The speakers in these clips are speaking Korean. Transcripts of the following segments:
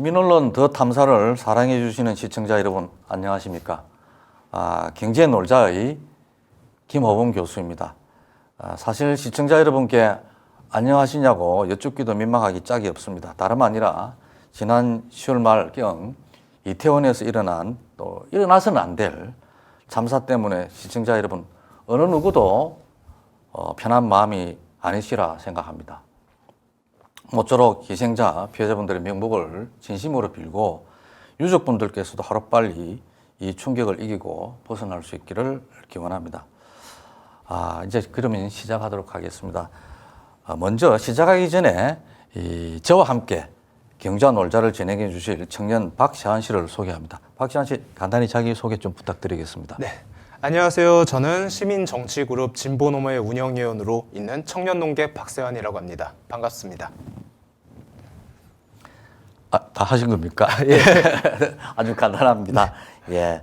시민언론 더 탐사를 사랑해 주시는 시청자 여러분 안녕하십니까? 경제놀자의 김호범 교수입니다. 사실 시청자 여러분께 안녕하시냐고 여쭙기도 민망하기 짝이 없습니다. 다름 아니라 지난 10월 말경 이태원에서 일어난 또 일어나서는 안 될 참사 때문에 시청자 여러분 어느 누구도 편한 마음이 아니시라 생각합니다. 모쪼록 희생자, 피해자분들의 명복을 진심으로 빌고 유족분들께서도 하루빨리 이 충격을 이기고 벗어날 수 있기를 기원합니다. 이제 그러면 시작하도록 하겠습니다. 먼저 시작하기 전에 저와 함께 경제와 놀자를 진행해 주실 청년 박시환 씨를 소개합니다. 박시환 씨 간단히 자기 소개 좀 부탁드리겠습니다. 네, 안녕하세요. 저는 시민정치그룹 진보노모의 운영위원으로 있는 청년농객 박세환이라고 합니다. 반갑습니다. 다 하신 겁니까? 예. 아주 간단합니다. 예.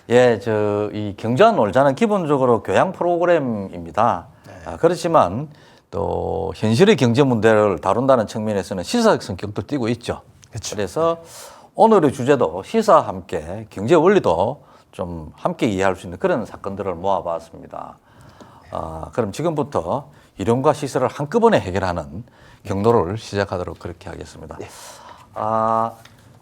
이 경제와 놀자는 기본적으로 교양 프로그램입니다. 네. 그렇지만 또 현실의 경제 문제를 다룬다는 측면에서는 시사적 성격도 띠고 있죠. 그렇죠. 그래서 오늘의 주제도 시사와 함께 경제 원리도 좀 함께 이해할 수 있는 그런 사건들을 모아봤습니다. 그럼 지금부터 이론과 시사를 한꺼번에 해결하는 경로를 시작하도록 그렇게 하겠습니다. 네.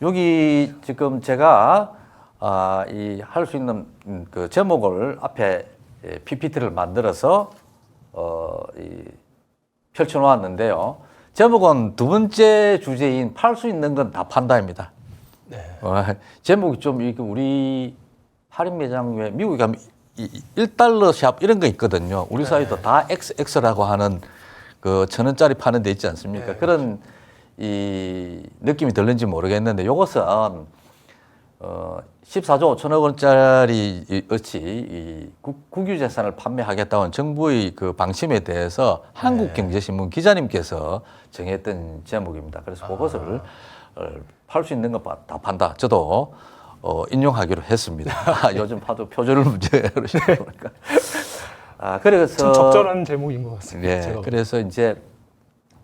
여기 지금 제가 할 수 있는 그 제목을 앞에 PPT를 만들어서 펼쳐 놓았는데요. 제목은 두 번째 주제인 팔 수 있는 건 다 판다입니다. 네. 제목이 좀 우리 할인 매장 외에 미국에 가면 1달러 샵 이런 거 있거든요. 우리 사회도 다 XX라고 하는 그 1,000원짜리 파는 데 있지 않습니까? 네, 그런 이 느낌이 들는지 모르겠는데 이것은 14조 5천억 원짜리 어치 국유재산을 판매하겠다는 정부의 그 방침에 대해서 한국경제신문 기자님께서 정했던 제목입니다. 그래서 그것을 팔 수 있는 거 다 판다. 저도 인용하기로 했습니다. 요즘 파도 표절 문제로 보니까. 그래서 참 적절한 제목인 것 같습니다. 네, 그래서 이제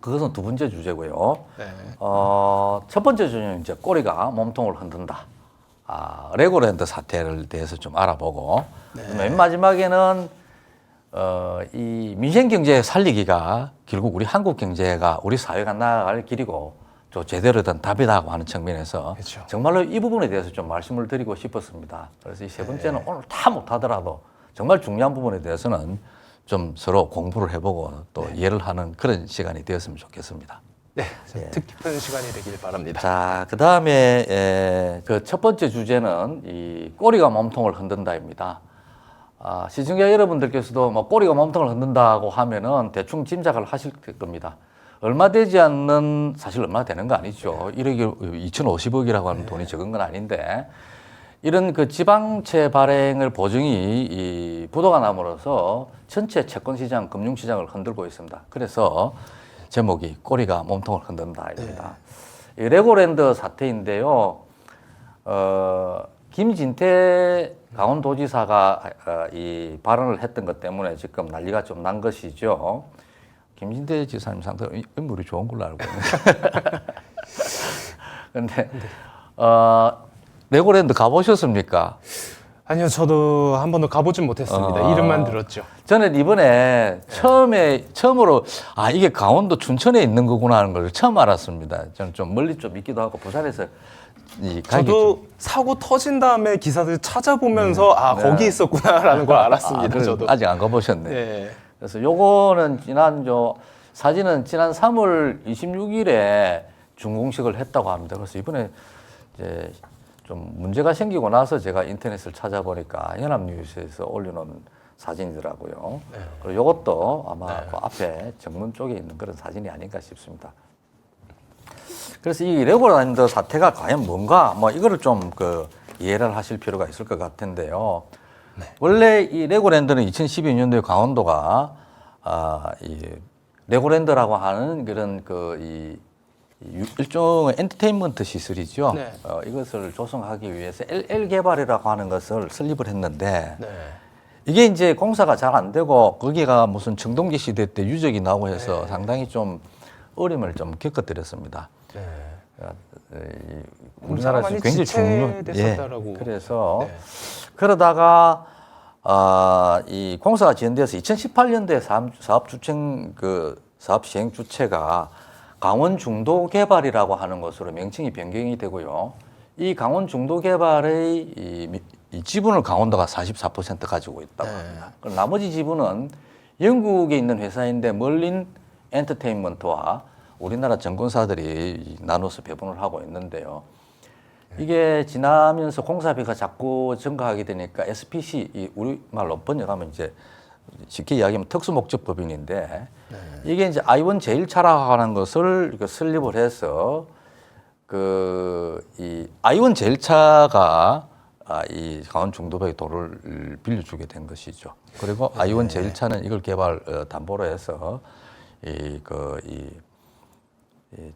그것은 두 번째 주제고요. 네. 첫 번째 주제는 이제 꼬리가 몸통을 흔든다. 레고랜드 사태를 대해서 좀 알아보고 맨 마지막에는 이 민생 경제 살리기가 결국 우리 한국 경제가 우리 사회가 나아갈 길이고 또 제대로 된 답이라고 하는 측면에서 그렇죠. 정말로 이 부분에 대해서 좀 말씀을 드리고 싶었습니다. 그래서 이 세 번째는 오늘 다 못하더라도 정말 중요한 부분에 대해서는 좀 서로 공부를 해보고 또 이해를 하는 그런 시간이 되었으면 좋겠습니다. 네, 뜻깊은 시간이 되길 바랍니다. 자, 그 다음에 그 첫 번째 주제는 이 꼬리가 몸통을 흔든다입니다. 시청자 여러분들께서도 뭐 꼬리가 몸통을 흔든다고 하면은 대충 짐작을 하실 겁니다. 얼마 되지 않는, 사실 얼마 되는 거 아니죠. 1억이 2,050억이라고 하는 돈이 적은 건 아닌데 이런 그 지방채 발행을 보증이 부도가 남으로써 전체 채권 시장, 금융 시장을 흔들고 있습니다. 그래서 제목이 꼬리가 몸통을 흔든다입니다. 이 레고랜드 사태인데요. 김진태 강원도지사가 이 발언을 했던 것 때문에 지금 난리가 좀 난 것이죠. 김진태 지사님 상당히 인물이 좋은 걸로 알고 있는데. 근데 레고랜드 가보셨습니까? 아니요, 저도 한 번도 가보진 못했습니다. 이름만 들었죠. 저는 이번에 처음으로 이게 강원도 춘천에 있는 거구나 하는 걸 처음 알았습니다. 저는 좀 멀리 좀 있기도 하고 부산에서 저도 사고 터진 다음에 기사들 찾아보면서 거기 있었구나라는 걸 알았습니다. 저도 아직 안 가보셨네. 네. 그래서 요거는 사진은 지난 3월 26일에 준공식을 했다고 합니다. 그래서 이번에 이제 좀 문제가 생기고 나서 제가 인터넷을 찾아보니까 연합뉴스에서 올려놓은 사진이더라고요. 네. 그리고 이것도 아마 그 앞에 정문 쪽에 있는 그런 사진이 아닌가 싶습니다. 그래서 이 레고랜드 사태가 과연 뭔가 이거를 좀 이해를 하실 필요가 있을 것 같은데요. 네. 원래 이 레고랜드는 2012년도에 강원도가 이 레고랜드라고 하는 그런 일종의 엔터테인먼트 시설이죠. 네. 이것을 조성하기 위해서 LL 개발이라고 하는 것을 설립을 했는데 네. 이게 이제 공사가 잘 안 되고 거기가 무슨 청동기 시대 때 유적이 나오고 해서 상당히 좀 어려움을 좀 겪어드렸습니다. 네. 공사가 많이 굉장히 지체됐었다라고. 그래서 네. 그러다가 이 공사가 지연돼서 2018년도에 사업 주체 사업 시행 주체가 강원 중도 개발이라고 하는 것으로 명칭이 변경이 되고요. 이 강원 중도 개발의 이 지분을 강원도가 44% 가지고 있다고 합니다. 그럼 나머지 지분은 영국에 있는 회사인데 멀린 엔터테인먼트와 우리나라 증권사들이 나눠서 배분을 하고 있는데요. 이게 지나면서 공사비가 자꾸 증가하게 되니까 SPC, 이 우리말로 번역하면 이제 쉽게 이야기하면 특수목적법인인데 이게 이제 I1 제1차라고 하는 것을 설립을 해서 이 I1 제1차가 이 강원 중도벽에 도를 빌려주게 된 것이죠. 그리고 I1 제1차는 이걸 개발 담보로 해서 이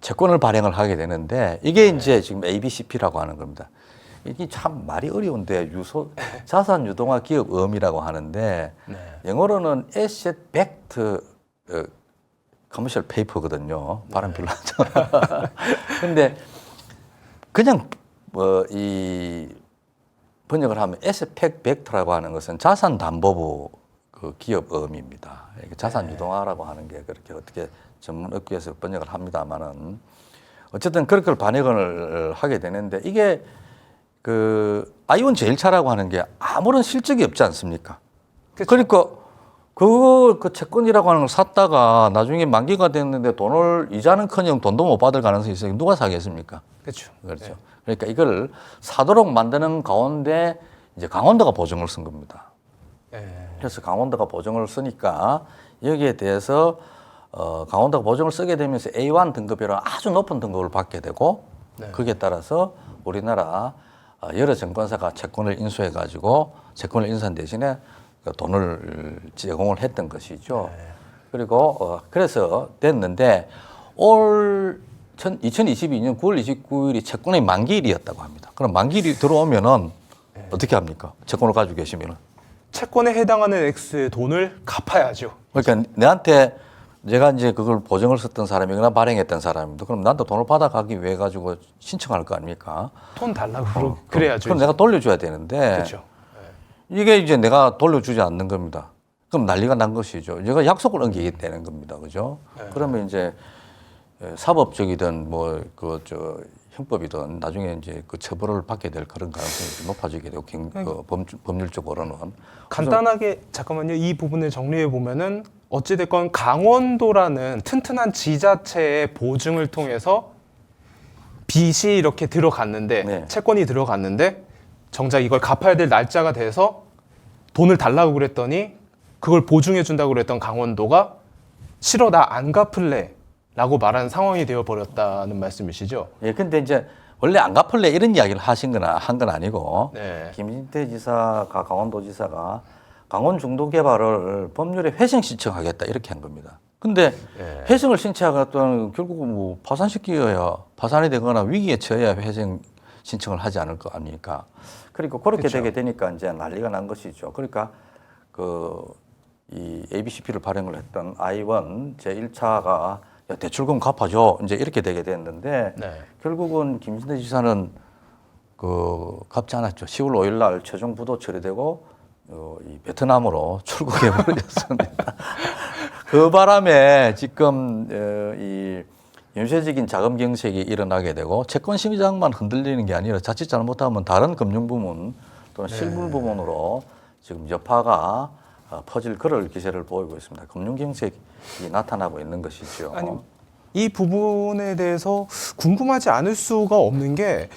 채권을 발행을 하게 되는데 이게 이제 지금 ABCP라고 하는 겁니다. 이게 참 말이 어려운데 자산 유동화 기업음이라고 하는데 영어로는 Asset Backed Commercial Paper거든요. 발음 별로 안 좋아. 근데 그냥 이 번역을 하면 Asset Backed라고 하는 것은 자산 담보부 기업음입니다. 자산 유동화라고 하는 게 그렇게 어떻게 전문 업계에서 번역을 합니다만은 어쨌든 그렇게 번역을 하게 되는데 이게 I1 제1차라고 하는 게 아무런 실적이 없지 않습니까? 그쵸. 그러니까 그 채권이라고 하는 걸 샀다가 나중에 만기가 됐는데 돈을 이자는커녕 돈도 못 받을 가능성이 있어요. 누가 사겠습니까? 그렇죠. 그렇죠. 네. 그러니까 이걸 사도록 만드는 가운데 이제 강원도가 보증을 쓴 겁니다. 그래서 강원도가 보증을 쓰니까 여기에 대해서 강원도가 보증을 쓰게 되면서 A1 등급이라는 아주 높은 등급을 받게 되고 거기에 따라서 우리나라 여러 증권사가 채권을 인수해 가지고 채권을 인수한 대신에 돈을 제공을 했던 것이죠. 그리고 그래서 됐는데 올 2022년 9월 29일이 채권의 만기일이었다고 합니다. 그럼 만기일이 들어오면은 어떻게 합니까? 채권을 가지고 계시면은. 채권에 해당하는 액수의 돈을 갚아야죠. 그러니까 내한테 제가 이제 그걸 보증을 썼던 사람이거나 발행했던 사람입니다. 그럼 나한테 돈을 받아가기 위해 가지고 신청할 거 아닙니까? 돈 달라고 그래야죠. 그럼 내가 돌려줘야 되는데 그렇죠. 이게 이제 내가 돌려주지 않는 겁니다. 그럼 난리가 난 것이죠. 내가 약속을 어기게 되는 겁니다. 그죠? 그러면 이제 사법적이든 형법이든 나중에 이제 그 처벌을 받게 될 그런 가능성이 높아지게 되고 법률적으로는 간단하게 잠깐만요. 이 부분을 정리해 보면은 어찌됐건 강원도라는 튼튼한 지자체의 보증을 통해서 빚이 이렇게 들어갔는데 채권이 들어갔는데 정작 이걸 갚아야 될 날짜가 돼서 돈을 달라고 그랬더니 그걸 보증해 준다고 그랬던 강원도가 싫어 나 안 갚을래 라고 말한 상황이 되어 버렸다는 말씀이시죠? 예, 근데 이제 원래 안 갚을래 이런 이야기를 한 건 아니고 김진태 지사가 강원도지사가 강원 중도 개발을 법률에 회생 신청하겠다 이렇게 한 겁니다. 근데 회생을 신청하겠다는 결국은 뭐 파산시키어야 파산이 되거나 위기에 처해야 회생 신청을 하지 않을 거 아닙니까? 그리고 그렇게 그쵸. 되게 되니까 이제 난리가 난 것이죠. 그러니까 이 ABCP를 발행을 했던 I1 제1차가 야, 대출금 갚아줘. 이제 이렇게 되게 됐는데 결국은 김진태 지사는 갚지 않았죠. 10월 5일 날 최종 부도 처리되고 이 베트남으로 출국해 버렸습니다. 그 바람에 지금 이 연쇄적인 자금 경색이 일어나게 되고 채권 시장만 흔들리는 게 아니라 자칫 잘못하면 다른 금융 부문 또는 실물 부문으로 지금 여파가 퍼질 그럴 기세를 보이고 있습니다. 금융 경색이 나타나고 있는 것이죠. 아니, 이 부분에 대해서 궁금하지 않을 수가 없는 게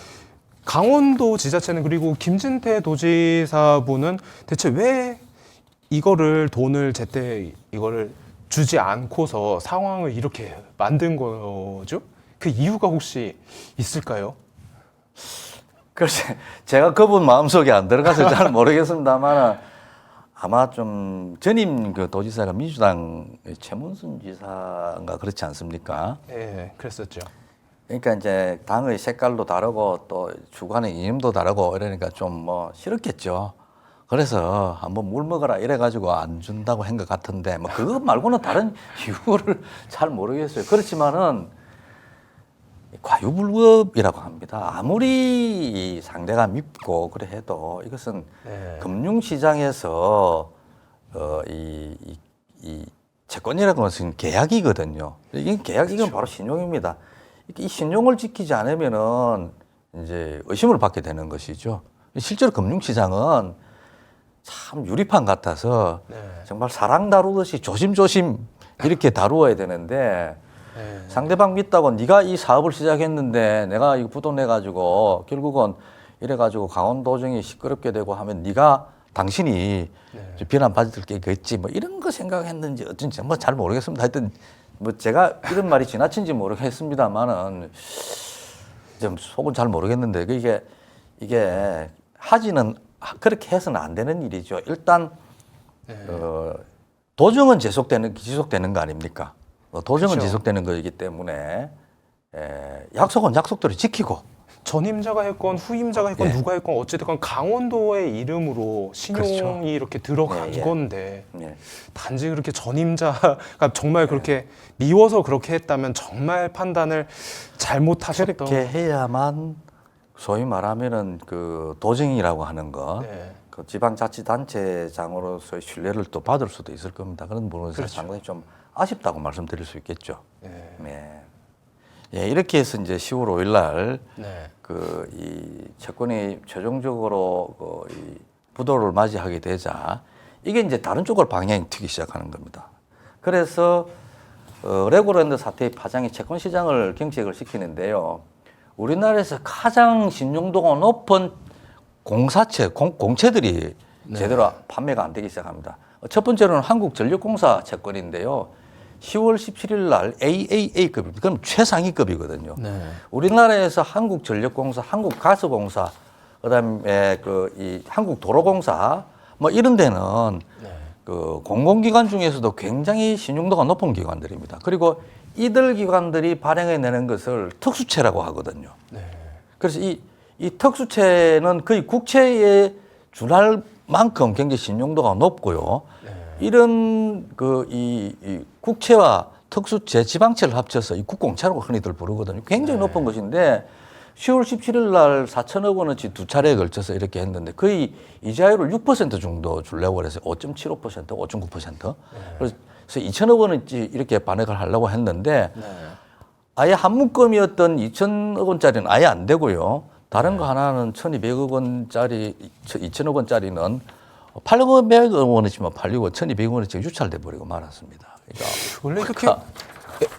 강원도 지자체는 그리고 김진태 도지사분은 대체 왜 이거를 돈을 제때 이거를 주지 않고서 상황을 이렇게 만든 거죠? 그 이유가 혹시 있을까요? 글쎄, 제가 그분 마음속에 안 들어가서 잘 모르겠습니다만 아마 좀 전임 도지사가 민주당 최문순 지사가 그렇지 않습니까? 네, 그랬었죠. 그러니까 이제 당의 색깔도 다르고 또 주관의 이념도 다르고 이러니까 좀 싫었겠죠. 그래서 한번 물 먹어라 이래가지고 안 준다고 한 것 같은데 그거 말고는 다른 이유를 잘 모르겠어요. 그렇지만은 과유불급이라고 합니다. 아무리 이 상대가 밉고 그래 해도 이것은 네. 금융시장에서 이 채권이라는 것은 계약이거든요. 이 계약 이건 바로 신용입니다. 이 신용을 지키지 않으면은 이제 의심을 받게 되는 것이죠. 실제로 금융시장은 참 유리판 같아서 네. 정말 사랑 다루듯이 조심조심 이렇게 다루어야 되는데 네. 상대방 믿다고 네가 이 사업을 시작했는데 내가 이거 부도 내가지고 결국은 이래가지고 강원도정이 시끄럽게 되고 하면 네가 당신이 네. 비난 받을 게 있겠지 뭐 이런 거 생각했는지 어쩐지 뭐 잘 모르겠습니다. 하여튼 뭐 제가 이런 말이 지나친지 모르겠습니다만은 좀 속은 잘 모르겠는데 이게 하지는 그렇게 해서는 안 되는 일이죠. 일단 도정은 지속되는 거 아닙니까? 도정은 그렇죠. 지속되는 거이기 때문에 약속은 약속대로 지키고 전임자가 했건 후임자가 했건 예. 누가 했건 어찌됐건 강원도의 이름으로 신용이 그렇죠. 이렇게 들어간 예, 예. 건데 예. 단지 그렇게 전임자가 정말 그렇게 미워서 그렇게 했다면 정말 판단을 잘못하셨던. 그렇게 해야만 소위 말하면은 그 도정이라고 하는 거, 네. 그 지방자치단체장으로서의 신뢰를 또 받을 수도 있을 겁니다. 그런 부분에서 그렇죠. 상당히 좀 아쉽다고 말씀드릴 수 있겠죠. 네. 네. 예, 이렇게 해서 이제 10월 5일 날 네. 그 이 채권이 최종적으로 이 부도를 맞이하게 되자 이게 이제 다른 쪽으로 방향이 튀기 시작하는 겁니다. 그래서 레고랜드 사태의 파장이 채권 시장을 경직을 시키는데요. 우리나라에서 가장 신용도가 높은 공사채, 공채들이 제대로 판매가 안 되기 시작합니다. 첫 번째로는 한국전력공사 채권인데요. 10월 17일 날 AAA급입니다. 그럼 최상위급이거든요. 네. 우리나라에서 한국전력공사, 한국가스공사, 그다음에 이 한국도로공사 뭐 이런 데는 네. 그 공공기관 중에서도 굉장히 신용도가 높은 기관들입니다. 그리고 이들 기관들이 발행해내는 것을 특수채라고 하거든요. 네. 그래서 이 특수채는 거의 국채에 준할 만큼 굉장히 신용도가 높고요. 네. 이런 이 국채와 특수채, 지방채를 합쳐서 이 국공채라고 흔히들 부르거든요. 굉장히 높은 것인데 10월 17일 날 4천억 원어치 두 차례에 걸쳐서 이렇게 했는데 거의 이자율을 6% 정도 주려고 그래서 5.75%, 5.9%. 그래서 2천억 원어치 이렇게 반액을 하려고 했는데 네. 아예 한 묶음이었던 2천억 원짜리는 아예 안 되고요. 다른 거 하나는 1,200억 원짜리, 2천억 원짜리는 800억 원어치만 팔리고 1,200억 원어치가 유찰돼 버리고 말았습니다. 그러니까 원래 이렇게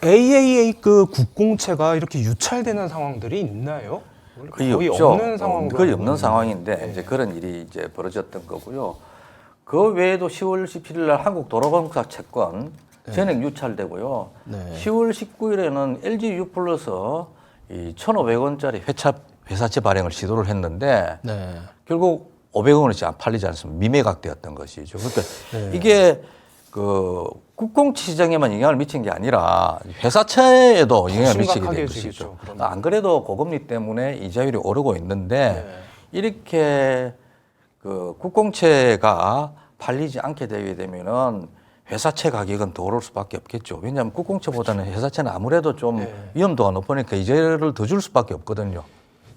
AAA급 국공채가 이렇게 유찰되는 상황들이 있나요? 거의 거의 없죠. 없는 상황. 거의 없는 상황인데 이제 그런 일이 이제 벌어졌던 거고요. 그 외에도 10월 17일 날 한국도로공사 채권 전액 유찰되고요. 네. 10월 19일에는 LG U+이 1,500원짜리 회사채 발행을 시도를 했는데 네. 결국 500원 원어치 안 팔리지 않습니다. 미매각되었던 것이죠. 그러니까 네. 이게 그 국공채 시장에만 영향을 미친 게 아니라 회사채에도 영향을 미치게 심각하게 된 지겠죠, 것이죠. 그러면. 안 그래도 고금리 때문에 이자율이 오르고 있는데 네. 이렇게 그 국공채가 팔리지 않게 되게 되면은 회사채 가격은 더 오를 수밖에 없겠죠. 왜냐하면 국공채보다는 회사채는 아무래도 좀 네. 위험도가 높으니까 이자율을 더 줄 수밖에 없거든요.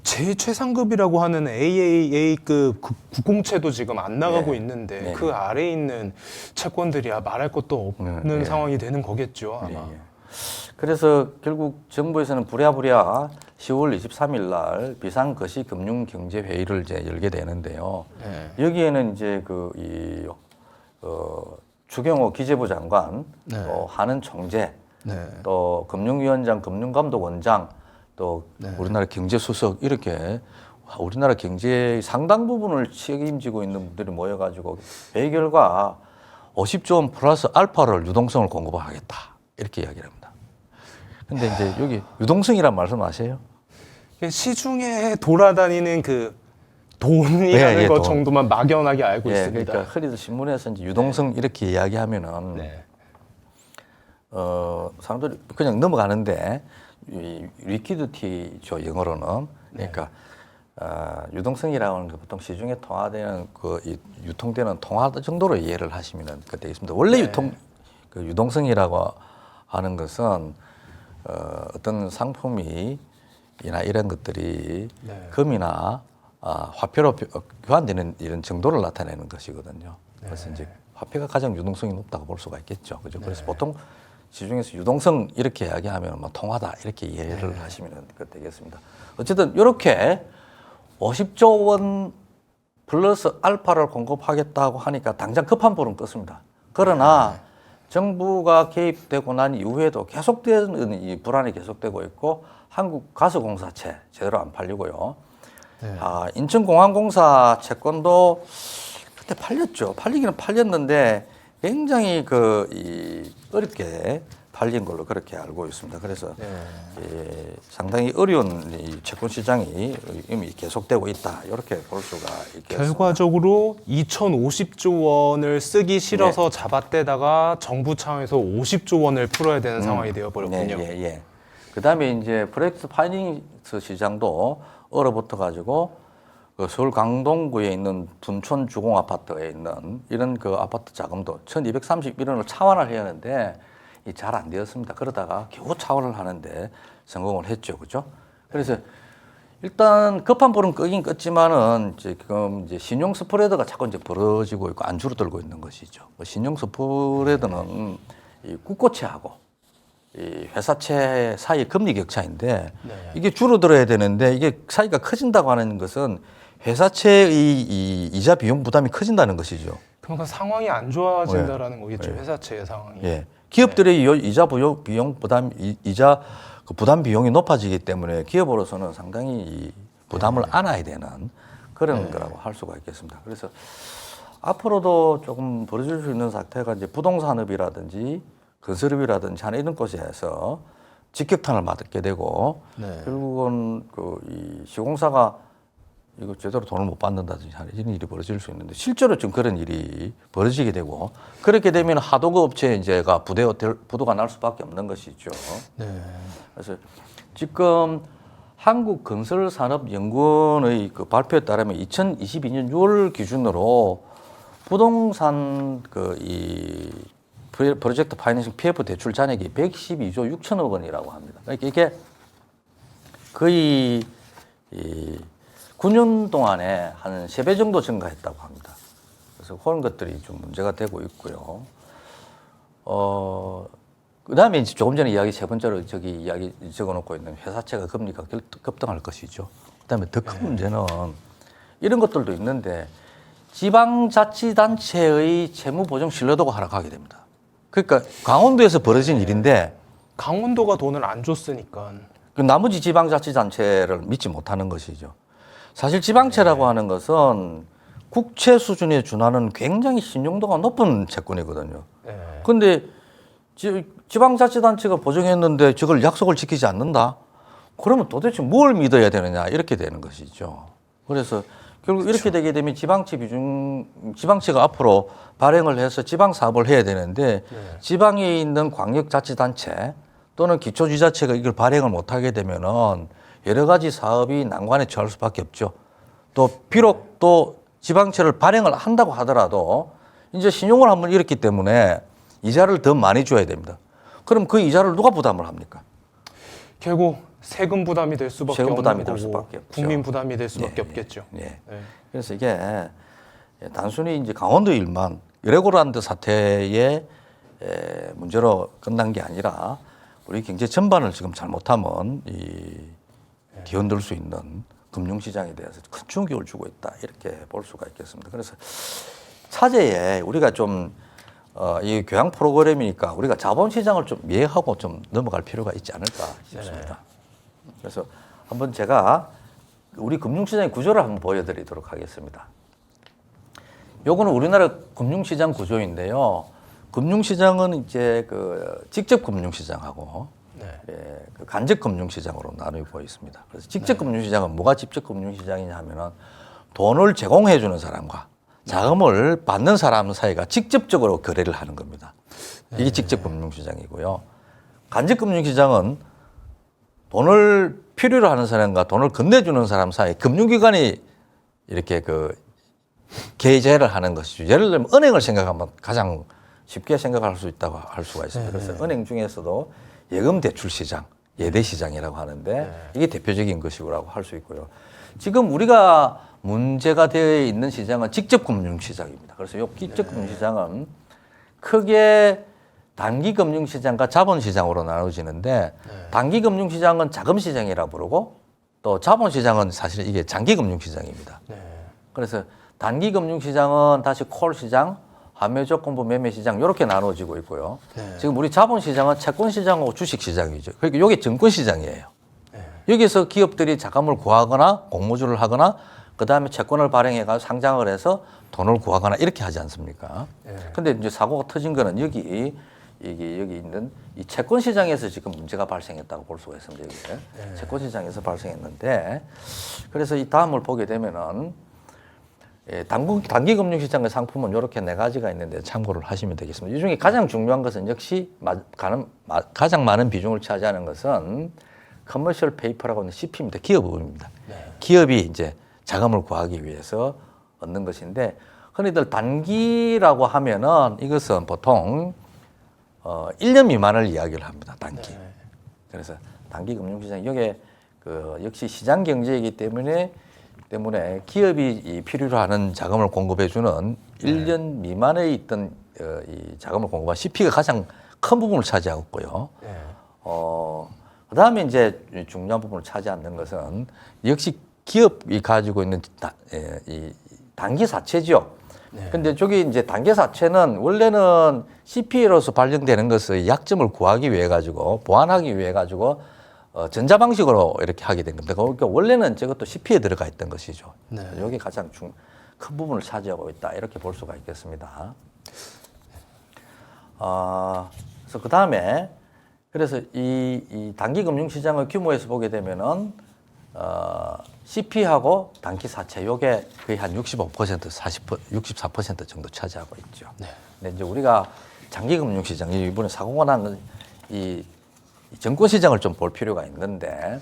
제일 최상급이라고 하는 AAA급 국공채도 지금 안 나가고 네. 있는데 네. 그 아래에 있는 채권들이야 말할 것도 없는 네. 상황이 되는 거겠죠 아마. 예, 예. 그래서 결국 정부에서는 부랴부랴 10월 23일 날 비상거시금융경제회의를 이제 열게 되는데요. 네. 여기에는 이제 추경호 기재부 장관, 네. 또 한은 총재, 네. 또 금융위원장, 금융감독원장, 또 네. 우리나라 경제수석 이렇게 우리나라 경제의 상당 부분을 책임지고 있는 분들이 모여가지고 회의 결과 50조 원 플러스 알파를 유동성을 공급하겠다 이렇게 이야기를 합니다. 근데 이제 여기 유동성이란 말씀 아세요? 시중에 돌아다니는 그 돈이라는 예, 것 돈. 정도만 막연하게 알고 예, 있습니다. 그러니까 흔히들 신문에서 이제 유동성 이렇게 이야기하면은 네. 사람들이 그냥 넘어가는데 이 리퀴디티죠 영어로는 그러니까 유동성이라는 게 보통 시중에 통화되는 이 유통되는 통화 정도로 이해를 하시면 되겠습니다. 원래 네. 유동성이라고 하는 것은 어떤 상품이 이런 것들이 네. 금이나 화폐로 교환되는 이런 정도를 나타내는 것이거든요. 그래서 이제 화폐가 가장 유동성이 높다고 볼 수가 있겠죠. 그죠? 그래서 보통 시중에서 유동성 이렇게 이야기하면 뭐 통하다 이렇게 이해를 하시면 되겠습니다. 어쨌든 이렇게 50조 원 플러스 알파를 공급하겠다고 하니까 당장 급한 불은 껐습니다. 그러나 정부가 개입되고 난 이후에도 계속되는 이 불안이 계속되고 있고 한국가스공사채 제대로 안 팔리고요. 인천공항공사 채권도 그때 팔렸죠. 팔리기는 팔렸는데 굉장히 어렵게 팔린 걸로 그렇게 알고 있습니다. 그래서 상당히 어려운 이 채권 시장이 이미 계속되고 있다. 이렇게 볼 수가 있겠습니다. 결과적으로 2,050조 원을 쓰기 싫어서 잡아떼다가 정부 차원에서 50조 원을 풀어야 되는 상황이 되어버렸군요. 그다음에 이제 프로젝트 파이낸스 시장도 얼어붙어 가지고 서울 강동구에 있는 둔촌 주공 아파트에 있는 이런 그 아파트 자금도 1,231원을 차환을 해야 하는데 잘 안 되었습니다. 그러다가 겨우 차환을 하는데 성공을 했죠, 그죠? 그래서 일단 급한 불은 끄긴 껐지만은 지금 이제 신용 스프레드가 자꾸 이제 벌어지고 있고 안 줄어들고 있는 것이죠. 신용 스프레드는 이 국고채하고 이 회사채 사이 금리 격차인데 이게 줄어들어야 되는데 이게 사이가 커진다고 하는 것은 회사채의 이 이자 비용 부담이 커진다는 것이죠. 그러니까 상황이 안 좋아진다라는 거겠죠. 회사채의 상황이. 기업들의 이자 비용 부담 이자 그 부담 비용이 높아지기 때문에 기업으로서는 상당히 이 부담을 안아야 되는 그런 거라고 할 수가 있겠습니다. 그래서 앞으로도 조금 벌어질 수 있는 사태가 이제 부동산업이라든지 건설업이라든지 하는 이런 곳에서 직격탄을 맞게 되고 결국은 이 시공사가 이거 제대로 돈을 못 받는다든지 하는 이런 일이 벌어질 수 있는데 실제로 지금 그런 일이 벌어지게 되고 그렇게 되면 하도급 업체에 이제가 부도가 날 수밖에 없는 것이죠. 그래서 지금 한국건설산업연구원의 그 발표에 따르면 2022년 6월 기준으로 부동산 이 프로젝트 파이낸싱 PF 대출 잔액이 112조 6천억 원이라고 합니다. 그러니까 이게 거의 9년 동안에 한 3배 정도 증가했다고 합니다. 그래서 그런 것들이 좀 문제가 되고 있고요. 그 다음에 이제 조금 전에 세 번째로 이야기 적어놓고 있는 회사채가 금리가 급등할 것이죠. 그 다음에 더 큰 문제는 이런 것들도 있는데 지방자치단체의 채무보증 신뢰도가 하락하게 됩니다. 그러니까 강원도에서 벌어진 일인데 강원도가 돈을 안 줬으니까 그 나머지 지방자치단체를 믿지 못하는 것이죠. 사실 지방채라고 하는 것은 국채 수준에 준하는 굉장히 신용도가 높은 채권이거든요. 그런데 지방자치단체가 보증했는데 저걸 약속을 지키지 않는다? 그러면 도대체 뭘 믿어야 되느냐 이렇게 되는 것이죠. 그래서 결국 이렇게 되게 되면 지방채가 앞으로 발행을 해서 지방 사업을 해야 되는데 지방에 있는 광역자치단체 또는 기초지자체가 이걸 발행을 못하게 되면은 여러 가지 사업이 난관에 처할 수밖에 없죠. 또 비록 또 지방채를 발행을 한다고 하더라도 이제 신용을 한번 잃었기 때문에 이자를 더 많이 줘야 됩니다. 그럼 그 이자를 누가 부담을 합니까? 결국 세금 부담이 될 수밖에 없는 부담이 거고 될 수밖에 없죠. 국민 부담이 될 수밖에 없겠죠. 그래서 이게 단순히 이제 강원도 일만 에레고란드 사태의 문제로 끝난 게 아니라 우리 경제 전반을 지금 잘못하면 뒤흔들 수 있는 금융시장에 대해서 큰 충격을 주고 있다 이렇게 볼 수가 있겠습니다. 그래서 차제에 우리가 좀 이 교양 프로그램이니까 우리가 자본시장을 좀 이해하고 좀 넘어갈 필요가 있지 않을까 싶습니다. 그래서 한번 제가 우리 금융시장의 구조를 한번 보여드리도록 하겠습니다. 요거는 우리나라 금융시장 구조인데요. 금융시장은 이제 그 직접 금융시장하고 그 간접 금융시장으로 나누고 있습니다. 그래서 직접 금융시장은 뭐가 직접 금융시장이냐 하면은 돈을 제공해 주는 사람과 자금을 받는 사람 사이가 직접적으로 거래를 하는 겁니다. 이게 직접 금융시장이고요. 간접 금융시장은 돈을 필요로 하는 사람과 돈을 건네주는 사람 사이 금융기관이 이렇게 그 계제를 하는 것이죠. 예를 들면 은행을 생각하면 가장 쉽게 생각할 수 있다고 할 수가 있습니다. 그래서 은행 중에서도 예금 대출 시장, 예대 시장이라고 하는데 이게 대표적인 것이라고 할 수 있고요. 지금 우리가 문제가 되어 있는 시장은 직접 금융 시장입니다. 그래서 이 직접 금융 시장은 크게 단기 금융 시장과 자본 시장으로 나눠지는데 단기 금융 시장은 자금 시장이라 부르고 또 자본 시장은 사실 이게 장기 금융 시장입니다. 그래서 단기 금융 시장은 다시 콜 시장, 환매 조건부 매매 시장 이렇게 나눠지고 있고요. 지금 우리 자본 시장은 채권 시장하고 주식 시장이죠. 그러니까 이게 증권 시장이에요. 여기서 기업들이 자금을 구하거나 공모주를 하거나 그다음에 채권을 발행해 가지고 상장을 해서 돈을 구하거나 이렇게 하지 않습니까? 근데 이제 사고가 터진 거는 여기 있는 이 채권 시장에서 지금 문제가 발생했다고 볼 수가 있습니다. 여기 채권 시장에서 발생했는데 그래서 이 다음을 보게 되면은 단기 금융 시장의 상품은 이렇게 네 가지가 있는데 참고를 하시면 되겠습니다. 이 중에 가장 중요한 것은 역시 가장 많은 비중을 차지하는 것은 커머셜 페이퍼라고 하는 CP입니다. 기업 부분입니다. 기업이 이제 자금을 구하기 위해서 얻는 것인데 흔히들 단기라고 하면은 이것은 보통 1년 미만을 이야기를 합니다. 단기. 그래서 단기 금융시장 이게 역시 시장 경제이기 때문에 기업이 필요로 하는 자금을 공급해주는 1년 미만에 있던 이 자금을 공급한 CP가 가장 큰 부분을 차지하고 있고요. 그다음에 이제 중요한 부분을 차지하는 것은 역시 기업이 가지고 있는 이 단기 사채죠. 근데 저기 이제 단기 사채는 원래는 CP로서 발행되는 것의 약점을 구하기 위해 가지고 보완하기 위해 가지고 전자 방식으로 이렇게 하게 된 겁니다. 그러니까 원래는 저것도 CP에 들어가 있던 것이죠. 여기 가장 큰 부분을 차지하고 있다 이렇게 볼 수가 있겠습니다. 그래서 그 다음에 그래서 이 단기 금융 시장의 규모에서 보게 되면은 CP하고 단기 사채 요게 거의 한 65%, 64% 정도 차지하고 있죠. 근데 이제 우리가 장기 금융 시장 이번에 사고가 난 이 증권 시장을 좀 볼 필요가 있는데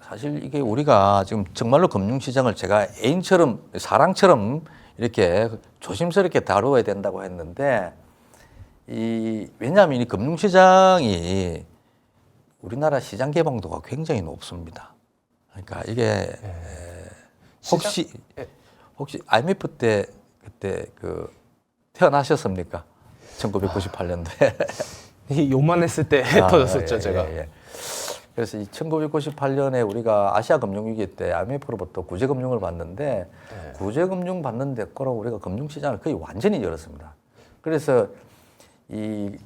사실 이게 우리가 지금 정말로 금융 시장을 제가 애인처럼 사랑처럼 이렇게 조심스럽게 다루어야 된다고 했는데 왜냐하면 이 금융 시장이 우리나라 시장 개방도가 굉장히 높습니다. 그러니까 이게 혹시 IMF 때 그때 태어나셨습니까? 1998년도에. 요만했을 때 터졌었죠, 제가. 그래서 이 1998년에 우리가 아시아 금융위기 때 IMF로부터 구제금융을 받는데 구제금융 받는 데 거로 우리가 금융시장을 거의 완전히 열었습니다. 그래서 이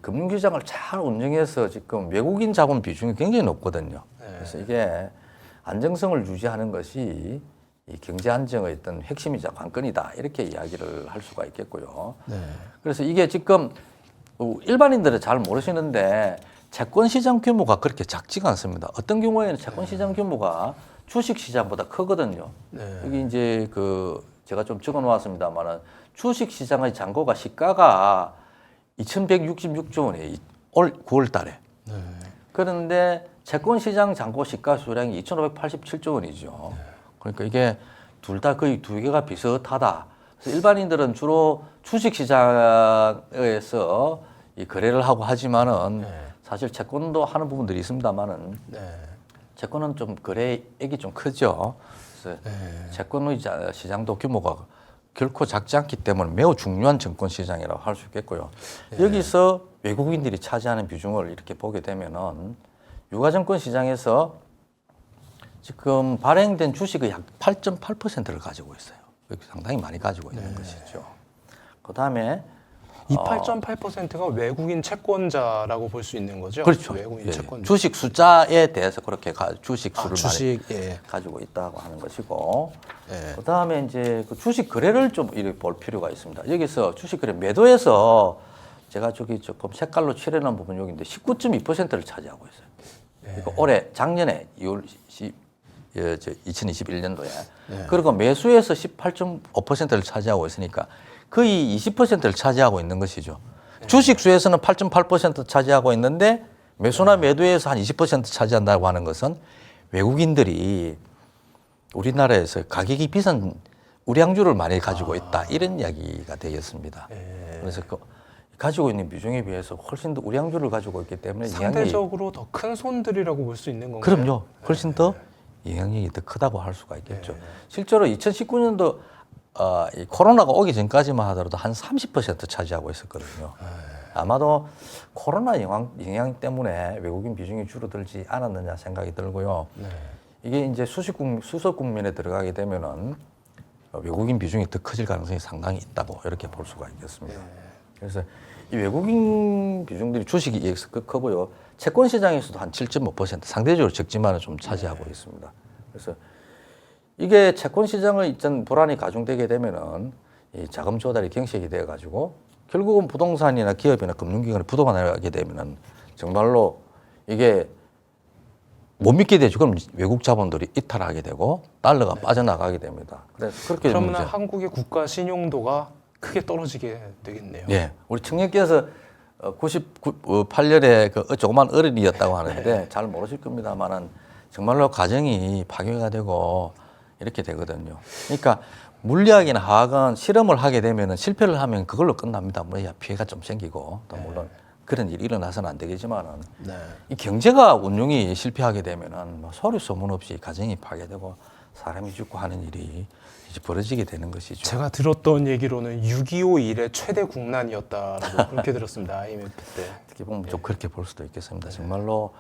금융시장을 잘 운영해서 지금 외국인 자본 비중이 굉장히 높거든요. 그래서 이게 안정성을 유지하는 것이 이 경제 안정의 어떤 핵심이자 관건이다 이렇게 이야기를 할 수가 있겠고요. 그래서 이게 지금 일반인들은 잘 모르시는데 채권 시장 규모가 그렇게 작지가 않습니다. 어떤 경우에는 채권 시장 규모가 주식 시장보다 크거든요. 여기 이제 제가 좀 적어 놓았습니다만은 주식 시장의 잔고가 시가가 2,166조 원이에요. 올 9월 달에. 그런데 채권 시장 잔고 시가 수량이 2,587조 원이죠. 그러니까 이게 둘 다 거의 두 개가 비슷하다. 그래서 일반인들은 주로 주식 시장에서 이 거래를 하고 하지만은 사실 채권도 하는 부분들이 있습니다만은 채권은 좀 거래액이 좀 크죠. 그래서 채권의 시장도 규모가 결코 작지 않기 때문에 매우 중요한 증권 시장이라고 할 수 있겠고요. 여기서 외국인들이 차지하는 비중을 이렇게 보게 되면은 유가증권 시장에서 지금 발행된 주식의 약 8.8%를 가지고 있어요. 상당히 많이 가지고 있는 것이죠. 그 다음에 이 8.8%가 외국인 채권자라고 볼 수 있는 거죠? 그렇죠. 외국인 채권자. 주식 숫자에 대해서 그렇게 주식 수를 주식, 많이 가지고 있다고 하는 것이고, 그 다음에 이제 그 주식 거래를 좀 이렇게 볼 필요가 있습니다. 여기서 주식 거래 매도에서 제가 저기 조금 색깔로 칠해놓은 부분 여기인데 19.2%를 차지하고 있어요. 그러니까 작년에 2021년도에 그리고 매수에서 18.5%를 차지하고 있으니까 거의 20%를 차지하고 있는 것이죠. 주식수에서는 8.8% 차지하고 있는데 매수나 매도에서 한 20% 차지한다고 하는 것은 외국인들이 우리나라에서 가격이 비싼 우량주를 많이 가지고 있다 이런 이야기가 되겠습니다. 그래서 가지고 있는 비중에 비해서 훨씬 더 우량주를 가지고 있기 때문에 상대적으로 더 큰 손들이라고 볼 수 있는 건가요? 그럼요. 훨씬 더 영향력이 더 크다고 할 수가 있겠죠. 네. 실제로 2019년도 이 코로나가 오기 전까지만 하더라도 한 30% 차지하고 있었거든요. 아마도 코로나 영향 때문에 외국인 비중이 줄어들지 않았느냐 생각이 들고요. 네. 이게 이제 수석 국면에 들어가게 되면은 외국인 비중이 더 커질 가능성이 상당히 있다고 이렇게 볼 수가 있겠습니다. 그래서 이 외국인 비중들이 주식이 EX 크고요. 채권 시장에서도 한 7.5% 상대적으로 적지만은 좀 차지하고 있습니다. 그래서 이게 채권 시장의 있던 불안이 가중되게 되면은 이 자금 조달이 경색이 돼 가지고 결국은 부동산이나 기업이나 금융기관에 부도가 나게 되면은 정말로 이게 못 믿게 되죠. 그럼 외국 자본들이 이탈하게 되고 달러가 빠져나가게 됩니다. 그래서 그렇게 그러면 되면 이제 한국의 국가 신용도가 크게 떨어지게 되겠네요. 예, 우리 청년께서 98년에 그 조그만 어른이었다고 하는데 잘 모르실 겁니다만은 정말로 가정이 파괴가 되고 이렇게 되거든요. 그러니까 물리학이나 화학은 실험을 하게 되면은 실패를 하면 그걸로 끝납니다. 뭐 피해가 좀 생기고 또 물론 그런 일이 일어나서는 안 되겠지만은 네. 이 경제가 운용이 실패하게 되면은 뭐 소리 소문 없이 가정이 파괴되고 사람이 죽고 하는 일이 이제 벌어지게 되는 것이죠. 제가 들었던 얘기로는 6.25 이래 최대 국난이었다라고 그렇게 들었습니다. IMF 때. 어떻게 보면 좀 그렇게 볼 수도 있겠습니다. 정말로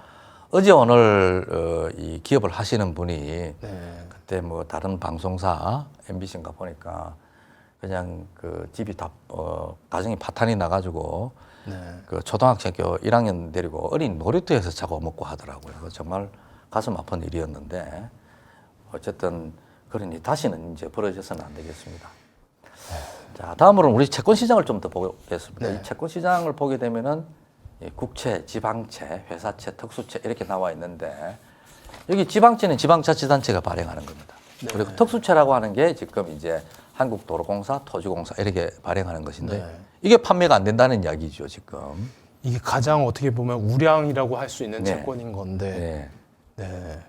어제 오늘 이 기업을 하시는 분이 네. 그때 뭐 다른 방송사 MBC인가 보니까 그냥 그 집이 다 가정이 파탄이 나가지고 네. 그 초등학교 1학년 데리고 어린 놀이터에서 자고 먹고 하더라고요. 정말 가슴 아픈 일이었는데 어쨌든 그러니 다시는 이제 벌어져서는 안 되겠습니다. 자, 다음으로는 우리 채권 시장을 좀 더 보겠습니다. 네. 이 채권 시장을 보게 되면은 이 국채, 지방채, 회사채, 특수채 이렇게 나와 있는데 여기 지방채는 지방자치단체가 발행하는 겁니다. 네. 그리고 특수채라고 하는 게 지금 이제 한국도로공사, 토지공사 이렇게 발행하는 것인데 네. 이게 판매가 안 된다는 이야기죠, 지금. 이게 가장 어떻게 보면 우량이라고 할 수 있는 네. 채권인 건데. 네. 네.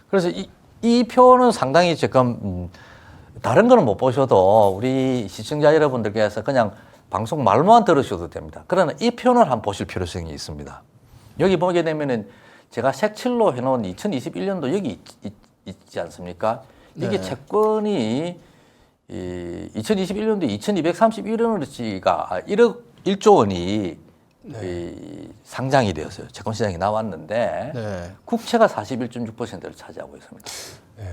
그래서 이 표는 상당히 지금 다른 거는 못 보셔도 우리 시청자 여러분들께서 그냥 방송 말만 들으셔도 됩니다. 그러나 이 표는 한번 보실 필요성이 있습니다. 여기 보게 되면은 제가 색칠로 해놓은 2021년도 여기 있지 않습니까? 이게 네. 채권이 이 2021년도 2231원어치가 1조 원이 이 상장이 되었어요. 채권 시장이 나왔는데 네. 국채가 41.6%를 차지하고 있습니다. 네.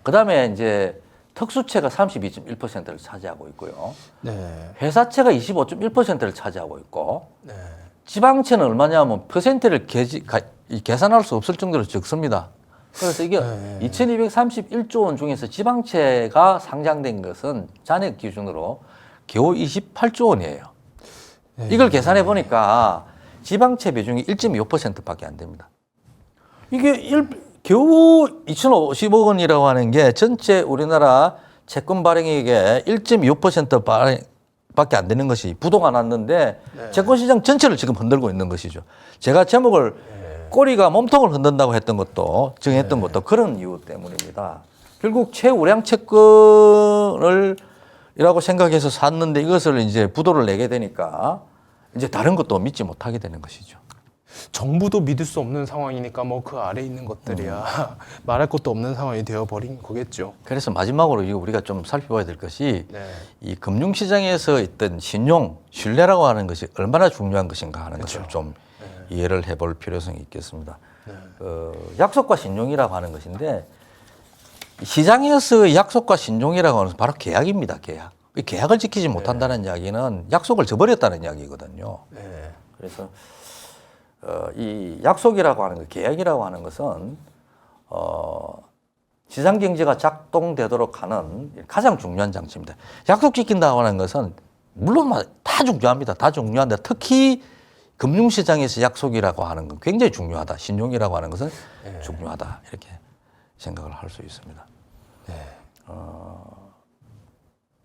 그다음에 이제 특수채가 32.1%를 차지하고 있고요. 네. 회사채가 25.1%를 차지하고 있고 네. 지방채는 얼마냐면 퍼센트를 계산할 수 없을 정도로 적습니다. 그래서 이게 2231조 원 중에서 지방채가 상장된 것은 잔액 기준으로 겨우 28조 원이에요. 이걸 계산해 보니까 지방채 비중이 1.25%밖에 안 됩니다. 이게 겨우 2,050억 원이라고 하는 게 전체 우리나라 채권 발행액의 1.25%밖에 안 되는 것이 부도가 났는데 채권 시장 전체를 지금 흔들고 있는 것이죠. 제가 제목을 꼬리가 몸통을 흔든다고 했던 것도 정했던 것도 그런 이유 때문입니다. 결국 최우량 채권을 이라고 생각해서 샀는데 이것을 이제 부도를 내게 되니까 이제 다른 것도 믿지 못하게 되는 것이죠. 정부도 믿을 수 없는 상황이니까 뭐 그 아래 있는 것들이야 말할 것도 없는 상황이 되어버린 거겠죠. 그래서 마지막으로 이거 우리가 좀 살펴봐야 될 것이 네. 이 금융시장에서 있던 신용, 신뢰라고 하는 것이 얼마나 중요한 것인가 하는 것을 좀 이해를 해볼 필요성이 있겠습니다. 약속과 신용이라고 하는 것인데 시장에서 약속과 신용이라고 하는 것은 바로 계약입니다. 계약. 이 계약을 지키지 못한다는 이야기는 약속을 저버렸다는 이야기거든요. 네. 그래서 이 약속이라고 하는 것, 계약이라고 하는 것은 시장 경제가 작동되도록 하는 가장 중요한 장치입니다. 약속 지킨다고 하는 것은 물론 다 중요합니다. 다 중요한데 특히 금융시장에서 약속이라고 하는 건 굉장히 중요하다. 신용이라고 하는 것은 중요하다. 이렇게 생각을 할 수 있습니다.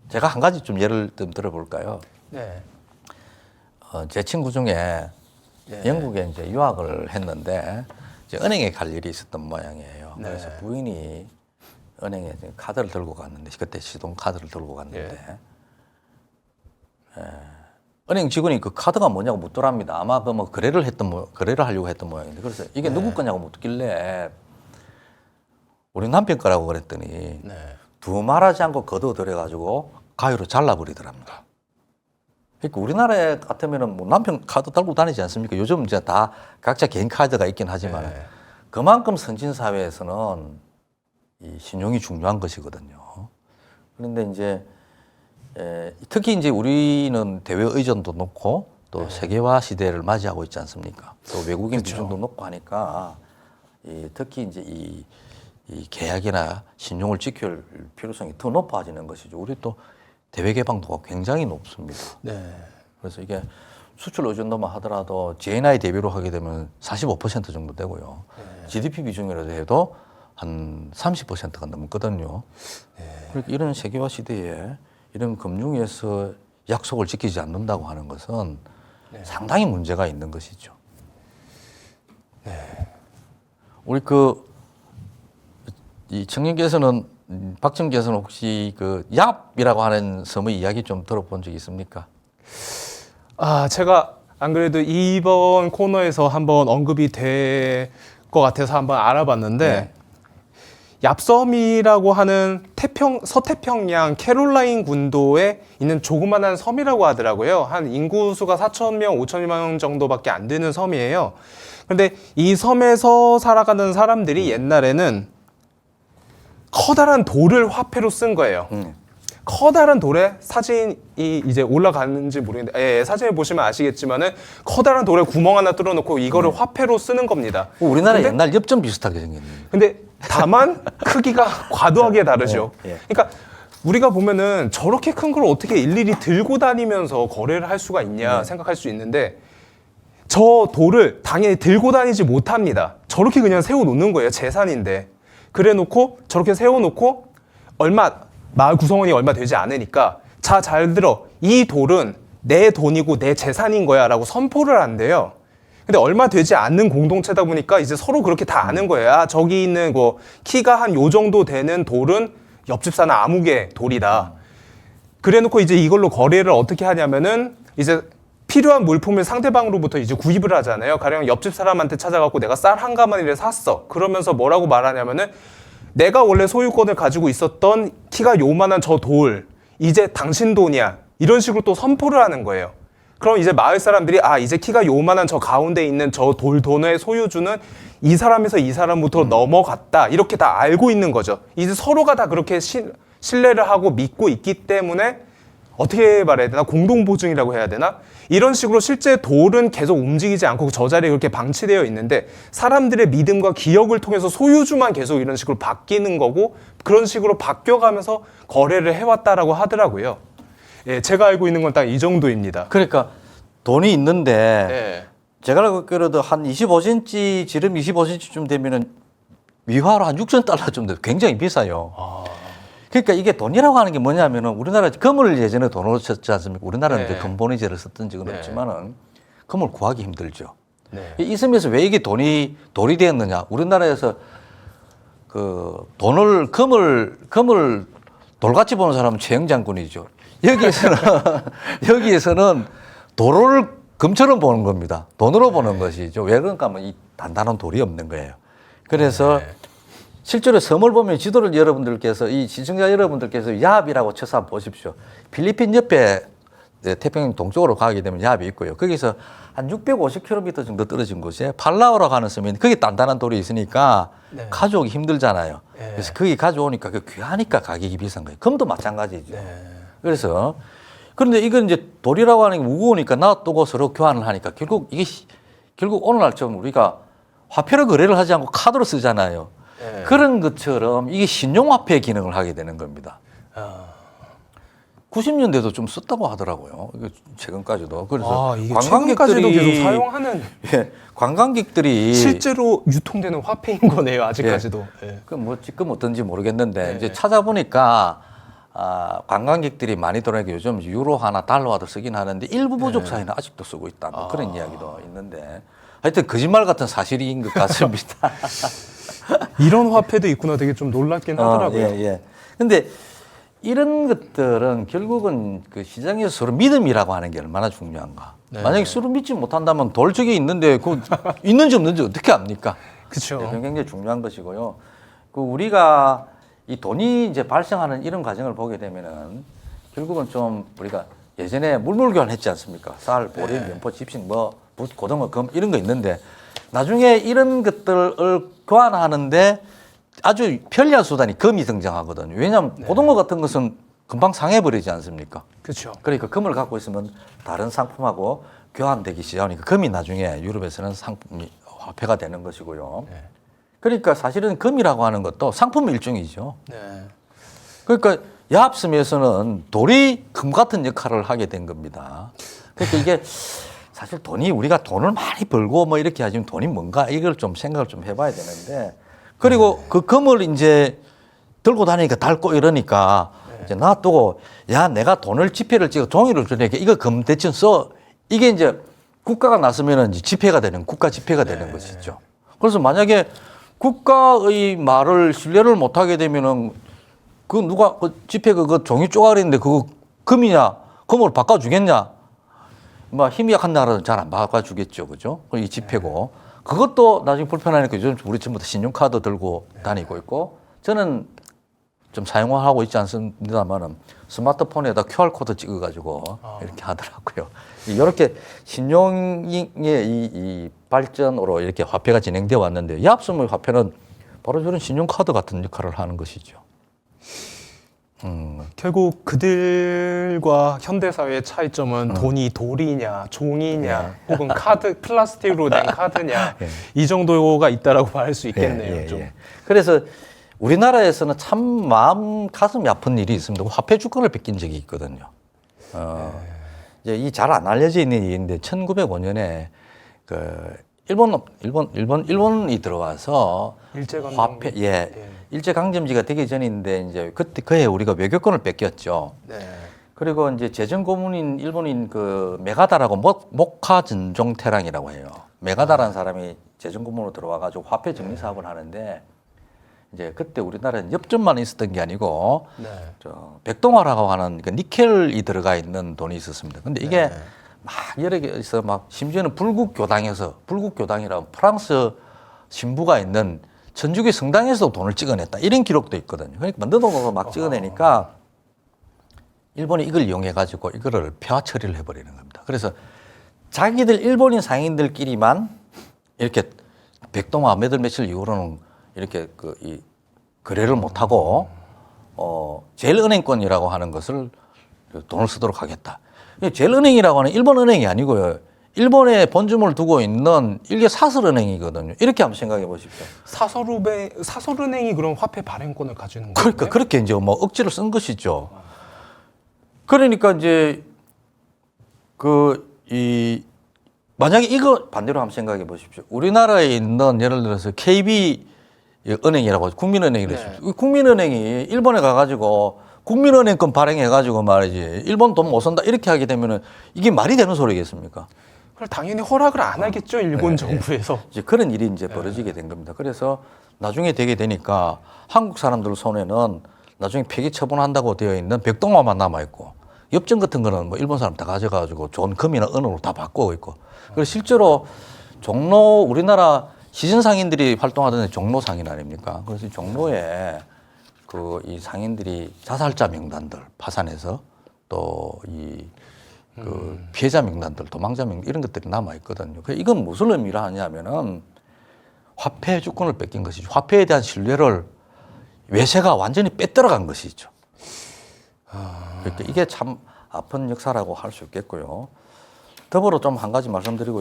제가 한 가지 좀 예를 좀 들어볼까요? 네. 제 친구 중에 영국에 이제 유학을 했는데 이제 은행에 갈 일이 있었던 모양이에요. 네. 그래서 부인이 은행에 카드를 들고 갔는데 그때 시동 카드를 들고 갔는데 은행 직원이 그 카드가 뭐냐고 묻더랍니다. 아마 그 뭐 거래를 하려고 했던 모양인데 그래서 이게 누구 거냐고 묻길래 우리 남편 거라고 그랬더니 두 말하지 않고 거둬들여가지고 가위로 잘라버리더랍니다. 그러니까 우리나라 같으면은 뭐 남편 카드 달고 다니지 않습니까? 요즘 이제 다 각자 개인 카드가 있긴 하지만 그만큼 선진 사회에서는 이 신용이 중요한 것이거든요. 그런데 이제 특히 이제 우리는 대외 의존도 높고 또 세계화 시대를 맞이하고 있지 않습니까? 또 외국인 비중도 높고 하니까 특히 이제 이 계약이나 신용을 지킬 필요성이 더 높아지는 것이죠. 우리 또 대외 개방도가 굉장히 높습니다. 그래서 이게 수출 의존도만 하더라도 GNI 대비로 하게 되면 45% 정도 되고요. GDP 비중이라도 해도 한 30%가 넘거든요. 그러니까 이런 세계화 시대에 이런 금융에서 약속을 지키지 않는다고 하는 것은 상당히 문제가 있는 것이죠. 우리 이 청년께서는 박정께서는 혹시 그 얍이라고 하는 섬의 이야기 좀 들어본 적 있습니까? 제가 안 그래도 이번 코너에서 한번 언급이 될 것 같아서 한번 알아봤는데 얍섬이라고 하는 서태평양 캐롤라인 군도에 있는 조그만한 섬이라고 하더라고요. 한 인구수가 4,000명, 5,000명 정도밖에 안 되는 섬이에요. 그런데 이 섬에서 살아가는 사람들이 옛날에는 커다란 돌을 화폐로 쓴 거예요. 커다란 돌에 사진이 이제 올라가는지 모르겠는데 사진을 보시면 아시겠지만은 커다란 돌에 구멍 하나 뚫어놓고 이거를 화폐로 쓰는 겁니다. 우리나라 옛날 엽전 비슷하게 생겼네요. 근데 다만 크기가 과도하게 다르죠. 그러니까 우리가 보면은 저렇게 큰 걸 어떻게 일일이 들고 다니면서 거래를 할 수가 있냐 생각할 수 있는데 저 돌을 당연히 들고 다니지 못합니다. 저렇게 그냥 세워놓는 거예요. 재산인데. 그래 놓고 저렇게 세워놓고 마을 구성원이 얼마 되지 않으니까 자, 잘 들어. 이 돌은 내 돈이고 내 재산인 거야 라고 선포를 한대요. 근데 얼마 되지 않는 공동체다 보니까 이제 서로 그렇게 다 아는 거예요. 저기 있는 뭐 키가 한 요 정도 되는 돌은 옆집 사는 아무개 돌이다. 그래 놓고 이제 이걸로 거래를 어떻게 하냐면은 이제 필요한 물품을 상대방으로부터 이제 구입을 하잖아요. 가령 옆집 사람한테 찾아가고 내가 쌀 한 가마니를 샀어. 그러면서 뭐라고 말하냐면은 내가 원래 소유권을 가지고 있었던 키가 요만한 저 돌, 이제 당신 돈이야. 이런 식으로 또 선포를 하는 거예요. 그럼 이제 마을 사람들이 이제 키가 요만한 저 가운데 있는 저 돌돈의 소유주는 이 사람에서 이 사람부터 넘어갔다. 이렇게 다 알고 있는 거죠. 이제 서로가 다 그렇게 신뢰를 하고 믿고 있기 때문에 어떻게 말해야 되나? 공동보증이라고 해야 되나? 이런 식으로 실제 돌은 계속 움직이지 않고 저 자리에 그렇게 방치되어 있는데 사람들의 믿음과 기억을 통해서 소유주만 계속 이런 식으로 바뀌는 거고 그런 식으로 바뀌어가면서 거래를 해왔다라고 하더라고요. 제가 알고 있는 건 딱 이 정도입니다. 그러니까 돈이 있는데 제가 알기로도 한 25cm, 지름 25cm쯤 되면은 위화로 한 6,000달러 돼. 굉장히 비싸요. 그러니까 이게 돈이라고 하는 게 뭐냐면은 우리나라 금을 예전에 돈으로 썼지 않습니까? 우리나라는 이제 금본위제를 썼던 적은 없지만은 금을 구하기 힘들죠. 이 섬에서 왜 이게 돌이 되었느냐? 우리나라에서 금을 돌같이 보는 사람은 최영장군이죠. 여기에서는 돌을 금처럼 보는 겁니다. 돈으로 보는 것이죠. 왜 그런가 하면 이 단단한 돌이 없는 거예요. 그래서 실제로 섬을 보면 지도를 여러분들께서 이 시청자 여러분들께서 얍이라고 쳐서 한번 보십시오. 필리핀 옆에 태평양 동쪽으로 가게 되면 얍이 있고요. 거기서 한 650km 정도 떨어진 곳에 팔라우라고 하는 섬인데 거기 단단한 돌이 있으니까 가져오기 힘들잖아요. 그래서 거기 가져오니까 그 귀하니까 가격이 비싼 거예요. 금도 마찬가지죠. 그래서 그런데 이건 이제 돌이라고 하는 게 무거우니까 놔두고 서로 교환을 하니까 결국 오늘날처럼 우리가 화폐로 거래를 하지 않고 카드로 쓰잖아요. 그런 것처럼 이게 신용화폐 기능을 하게 되는 겁니다. 90년대도 좀 썼다고 하더라고요. 최근까지도. 그래서 이게 최근까지도 계속 사용하는. 관광객들이 실제로 유통되는 화폐인 거네요. 아직까지도. 뭐 지금 어떤지 모르겠는데 이제 찾아보니까 관광객들이 많이 들어오니까 요즘 유로 하나 달러 하나 쓰긴 하는데 일부 부족 사회는 아직도 쓰고 있다. 뭐 그런 이야기도 있는데 하여튼 거짓말 같은 사실인 것 같습니다. 이런 화폐도 있구나 되게 좀 놀랍긴 하더라고요. 근데 이런 것들은 결국은 그 시장에서 서로 믿음이라고 하는 게 얼마나 중요한가. 네. 만약에 서로 믿지 못한다면 돌적이 있는데 그 있는지 없는지 어떻게 압니까? 그렇죠. 네, 굉장히 중요한 것이고요. 그 우리가 이 돈이 이제 발생하는 이런 과정을 보게 되면은 결국은 좀 우리가 예전에 물물교환 했지 않습니까? 쌀, 보리, 면포, 집신, 뭐 붓, 고등어, 금 이런 거 있는데 나중에 이런 것들을 교환하는데 아주 편리한 수단이 금이 등장하거든요. 왜냐하면 고등어 같은 것은 금방 상해버리지 않습니까? 그렇죠. 그러니까 금을 갖고 있으면 다른 상품하고 교환되기 시작하니까 금이 나중에 유럽에서는 상품이 화폐가 되는 것이고요. 네. 그러니까 사실은 금이라고 하는 것도 상품 일종이죠. 네. 그러니까 야합섬에서는 돌이 금 같은 역할을 하게 된 겁니다. 그러니까 이게 사실 돈이 우리가 돈을 많이 벌고 뭐 이렇게 하지만 돈이 뭔가 이걸 좀 생각을 좀 해봐야 되는데 그리고 그 금을 이제 들고 다니니까 닳고 이러니까 이제 놔두고 야 내가 돈을 지폐를 찍어 종이를 주니까 이거 금 대신 써 이게 이제 국가가 나서면은 이제 지폐가 되는 국가 지폐가 되는 것이죠. 그래서 만약에 국가의 말을 신뢰를 못하게 되면은 그 누가 그 지폐 그 종이 쪼가리인데 그거 금이냐 금으로 바꿔주겠냐? 뭐 힘이 약한 나라는 잘 안 바꿔주겠죠, 그죠? 이 지폐고 그것도 나중에 불편하니까 요즘 우리 전부 다 신용카드 들고 다니고 있고 저는 좀 사용하고 있지 않습니다만은 스마트폰에다 QR 코드 찍어가지고 이렇게 하더라고요. 이렇게 신용의 이 발전으로 이렇게 화폐가 진행되어 왔는데 야합섬의 화폐는 바로 저런 신용카드 같은 역할을 하는 것이죠. 결국 그들과 현대사회의 차이점은 돈이 돌이냐, 종이냐, 혹은 카드, 플라스틱으로 된 카드냐, 이 정도가 있다라고 말할 수 있겠네요. 좀. 그래서 우리나라에서는 참 마음 가슴이 아픈 일이 있습니다. 화폐 주권을 뺏긴 적이 있거든요. 이제 이 잘 안 알려져 있는 일인데 1905년에 그 일본이 들어와서 일제강점기. 화폐 일제강점기가 되기 전인데 이제 그때 그해 우리가 외교권을 뺏겼죠. 네. 그리고 이제 재정고문인 일본인 그 메가다라고 모카 전종태랑이라고 해요. 메가다라는 사람이 재정고문으로 들어와가지고 화폐 정리 사업을 하는데 이제 그때 우리나라는 엽전만 있었던 게 아니고 네. 저 백동화라고 하는 그 니켈이 들어가 있는 돈이 있었습니다. 근데 이게 막 여러 개 있어 막 심지어는 불국교당이라고 프랑스 신부가 있는 천주교 성당에서도 돈을 찍어냈다 이런 기록도 있거든요. 그러니까 만들어놓고 막 찍어내니까 일본이 이걸 이용해 가지고 이거를 폐화 처리를 해버리는 겁니다. 그래서 자기들 일본인 상인들끼리만 이렇게 백동화 몇월 며칠 이후로는 이렇게 이 거래를 못 하고 제일은행권이라고 하는 것을 돈을 쓰도록 하겠다. 제일은행이라고 하는 일본 은행이 아니고요. 일본에 본점을 두고 있는 일개 사설은행이거든요. 이렇게 한번 생각해 보십시오. 사설은행이 그럼 화폐 발행권을 가지는 거예요? 그러니까 그렇게 이제 뭐 억지로 쓴 것이죠. 그러니까 이제 만약에 이거 반대로 한번 생각해 보십시오. 우리나라에 있는 예를 들어서 KB 은행이라고 하죠. 국민은행이라고 하죠. 국민은행이 일본에 가가지고 국민은행권 발행해가지고 말이지 일본 돈 못 쓴다 이렇게 하게 되면은 이게 말이 되는 소리겠습니까? 그럼 당연히 허락을 안 하겠죠, 일본 정부에서. 이제 그런 일이 이제 벌어지게 된 겁니다. 그래서 나중에 되게 되니까 한국 사람들 손에는 나중에 폐기 처분한다고 되어 있는 백동화만 남아 있고 엽전 같은 거는 뭐 일본 사람 다 가져가지고 좋은 금이나 은으로 다 바꾸고 있고. 그래서 실제로 우리나라 시신 상인들이 활동하던 종로상인 아닙니까? 그래서 종로에 이 상인들이 자살자 명단들 파산해서 또 피해자 명단들, 도망자 명단 이런 것들이 남아 있거든요. 이건 무슨 의미를 하냐면은 화폐 주권을 뺏긴 것이죠. 화폐에 대한 신뢰를 외세가 완전히 빼들어간 것이죠. 그러니까 이게 참 아픈 역사라고 할 수 있겠고요. 더불어 좀 한 가지 말씀드릴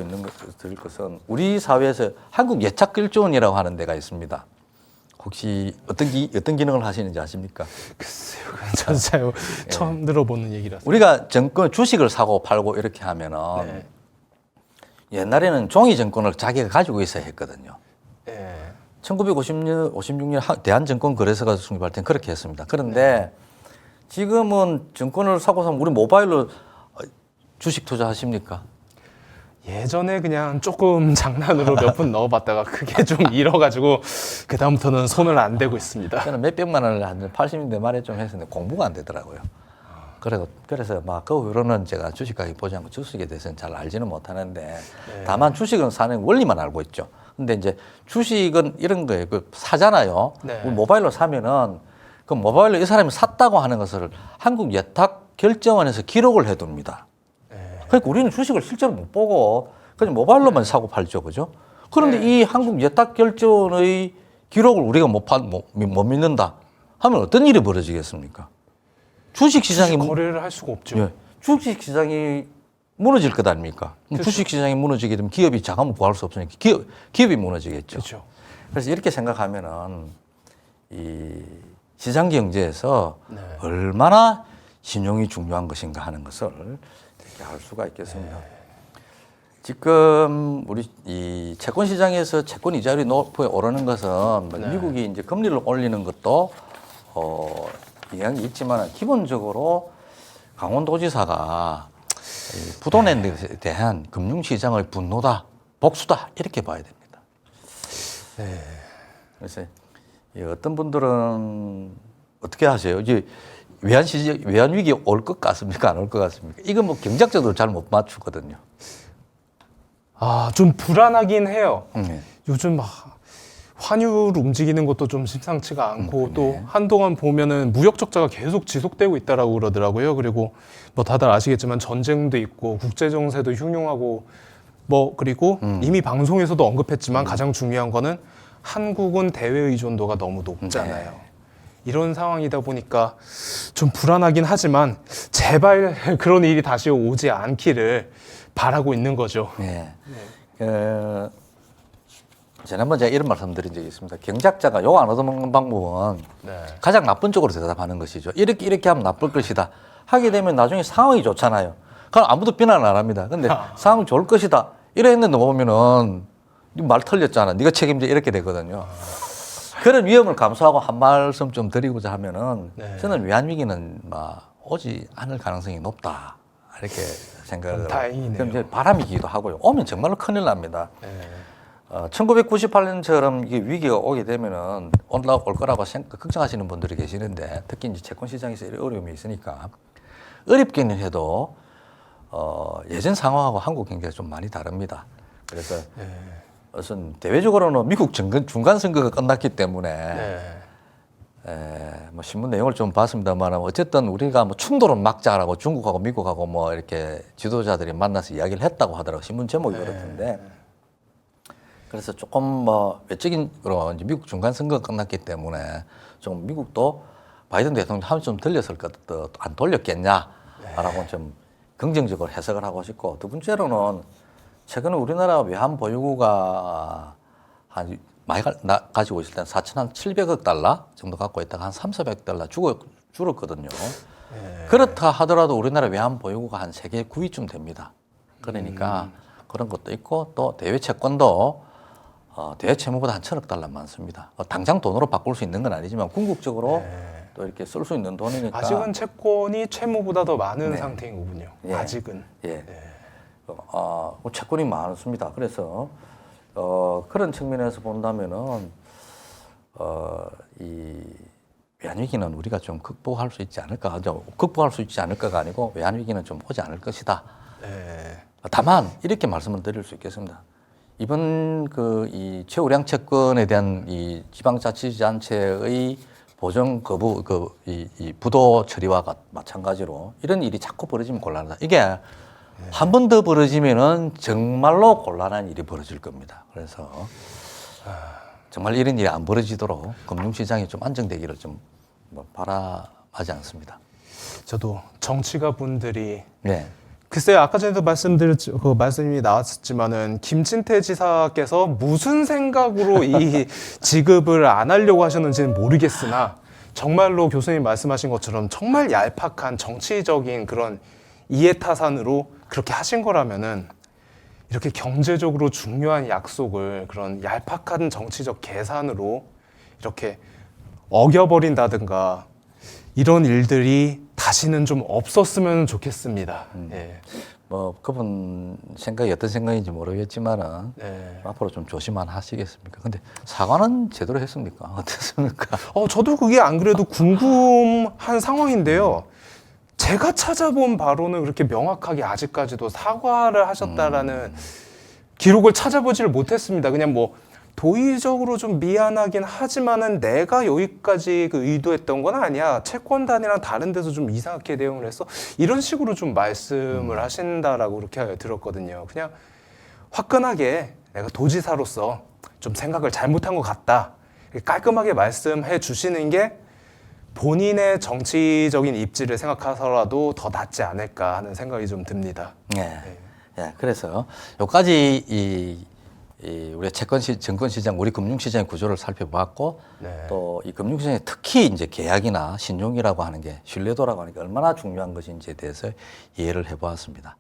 것은 우리 사회에서 한국 예착길조원이라고 하는 데가 있습니다. 혹시 어떤 기능을 하시는지 아십니까? 글쎄요, 전 잘 처음 들어보는 얘기라서. 우리가 주식을 사고 팔고 이렇게 하면은 옛날에는 종이 정권을 자기가 가지고 있어야 했거든요. 1956년 대한증권거래소가 성립할 땐 그렇게 했습니다. 그런데 지금은 증권을 사고 사면 우리 모바일로 주식 투자하십니까? 예전에 그냥 조금 장난으로 몇 푼 넣어봤다가 그게 좀 잃어가지고 그 다음부터는 손을 안 대고 있습니다. 저는 몇백만 원을 한 80년대 말에 좀 했었는데 공부가 안 되더라고요. 그래서 막 그 후로는 제가 주식 가격 보지 않고 주식에 대해서는 잘 알지는 못하는데 다만 주식은 사는 원리만 알고 있죠. 근데 이제 주식은 이런 거예요. 그 사잖아요. 네. 모바일로 사면은 그 모바일로 이 사람이 샀다고 하는 것을 한국예탁결제원에서 기록을 해둡니다. 그러니까 우리는 주식을 실제로 못 보고 그냥 모바일로만 사고 팔죠, 그죠? 그런데 이 한국예탁결제원의 기록을 우리가 못 믿는다 하면 어떤 일이 벌어지겠습니까? 주식시장이 거래를 할 수가 없죠. 예, 주식시장이 무너질 것 아닙니까? 그렇죠. 주식시장이 무너지게 되면 기업이 자금을 구할 수 없으니까 기업이 무너지겠죠. 그렇죠. 그래서 이렇게 생각하면은 이 시장 경제에서 얼마나 신용이 중요한 것인가 하는 것을 이렇게 알 수가 있겠습니다. 지금 우리 이 채권 시장에서 채권 이자율이 높게 오르는 것은 미국이 이제 금리를 올리는 것도 영향이 있지만 기본적으로 강원도지사가 이 부도낸 것에 대한 금융시장의 분노다, 복수다 이렇게 봐야 됩니다. 그래서 어떤 분들은 어떻게 하세요? 이제 외환 위기 올 것 같습니까? 안 올 것 같습니까? 이건 뭐 경제학자도 잘 못 맞추거든요. 좀 불안하긴 해요. 네. 요즘 막 환율 움직이는 것도 좀 심상치가 않고 또 한동안 보면은 무역 적자가 계속 지속되고 있다라고 그러더라고요. 그리고 뭐 다들 아시겠지만 전쟁도 있고 국제 정세도 흉흉하고 뭐 그리고 이미 방송에서도 언급했지만 가장 중요한 거는 한국은 대외 의존도가 너무 높잖아요. 이런 상황이다 보니까 좀 불안하긴 하지만 제발 그런 일이 다시 오지 않기를 바라고 있는 거죠. 네. 지난번 제가 이런 말씀드린 적이 있습니다. 경제학자가 욕 안 얻어먹는 방법은 가장 나쁜 쪽으로 대답하는 것이죠. 이렇게 하면 나쁠 것이다. 하게 되면 나중에 상황이 좋잖아요. 그럼 아무도 비난을 안 합니다. 근데 상황이 좋을 것이다. 이래 했는데 보면은 말 틀렸잖아. 네가 책임져 이렇게 되거든요. 그런 위험을 감수하고 한 말씀 좀 드리고자 하면은 저는 외환위기는 오지 않을 가능성이 높다. 이렇게 생각을. 다행이네요. 그럼 이제 바람이기도 하고요. 오면 정말로 큰일 납니다. 1998년처럼 이게 위기가 오게 되면은 올 거라고 걱정하시는 분들이 계시는데 특히 이제 채권 시장에서 이런 어려움이 있으니까 어렵기는 해도 예전 상황하고 한국 경제가 좀 많이 다릅니다. 그래서 우선 대외적으로는 미국 중간 선거가 끝났기 때문에 뭐 신문 내용을 좀 봤습니다만 어쨌든 우리가 뭐 충돌은 막자라고 중국하고 미국하고 뭐 이렇게 지도자들이 만나서 이야기를 했다고 하더라고 신문 제목이 그렇던데. 그래서 조금 뭐 외적인으로 이제 미국 중간 선거가 끝났기 때문에 좀 미국도 바이든 대통령 하면 좀 들렸을 것도 안 돌렸겠냐라고 좀 긍정적으로 해석을 하고 싶고 두 번째로는 최근에 우리나라 외환 보유고가 한 많이 가지고 있을 때는 4,700억 달러 정도 갖고 있다가 한 3,400억 달러 줄었거든요. 그렇다 하더라도 우리나라 외환 보유고가 한 세계 9위쯤 됩니다. 그러니까 그런 것도 있고 또 대외 채권도 대외 채무보다 한 1,000억 달러 많습니다. 당장 돈으로 바꿀 수 있는 건 아니지만 궁극적으로 또 이렇게 쓸 수 있는 돈이니까 아직은 채권이 채무보다 더 많은 상태인 거군요. 아직은. 채권이 많습니다. 그래서 그런 측면에서 본다면은 이 외환위기는 우리가 좀 극복할 수 있지 않을까. 극복할 수 있지 않을까가 아니고 외환위기는 좀 오지 않을 것이다. 다만 이렇게 말씀을 드릴 수 있겠습니다. 이번 이 최우량 채권에 대한 이 지방자치단체의 보정 거부 이 부도 처리와 마찬가지로 이런 일이 자꾸 벌어지면 곤란하다. 이게 한 번 더 벌어지면은 정말로 곤란한 일이 벌어질 겁니다. 그래서 정말 이런 일이 안 벌어지도록 금융시장이 좀 안정되기를 좀 바라하지 않습니다. 저도 정치가 분들이 글쎄요, 아까 전에도 말씀이 나왔었지만은 김진태 지사께서 무슨 생각으로 이 지급을 안 하려고 하셨는지는 모르겠으나 정말로 교수님 말씀하신 것처럼 정말 얄팍한 정치적인 그런 이해타산으로 그렇게 하신 거라면은 이렇게 경제적으로 중요한 약속을 그런 얄팍한 정치적 계산으로 이렇게 어겨버린다든가 이런 일들이 다시는 좀 없었으면 좋겠습니다. 예. 뭐 그분 생각이 어떤 생각인지 모르겠지만은 네. 앞으로 좀 조심만 하시겠습니까? 근데 사과는 제대로 했습니까? 어땠습니까? 저도 그게 안 그래도 궁금한 상황인데요. 제가 찾아본 바로는 그렇게 명확하게 아직까지도 사과를 하셨다라는 기록을 찾아보지를 못했습니다. 그냥 뭐 도의적으로 좀 미안하긴 하지만은 내가 여기까지 그 의도했던 건 아니야. 채권단이랑 다른 데서 좀 이상하게 대응을 했어. 이런 식으로 좀 말씀을 하신다라고 그렇게 들었거든요. 그냥 화끈하게 내가 도지사로서 좀 생각을 잘못한 것 같다. 깔끔하게 말씀해 주시는 게 본인의 정치적인 입지를 생각해서라도 더 낫지 않을까 하는 생각이 좀 듭니다. 네. 예, 그래서 여기까지 우리 증권시장, 우리 금융시장의 구조를 살펴봤고 네. 또 이 금융시장에 특히 이제 계약이나 신용이라고 하는 게 신뢰도라고 하는 게 얼마나 중요한 것인지에 대해서 이해를 해보았습니다.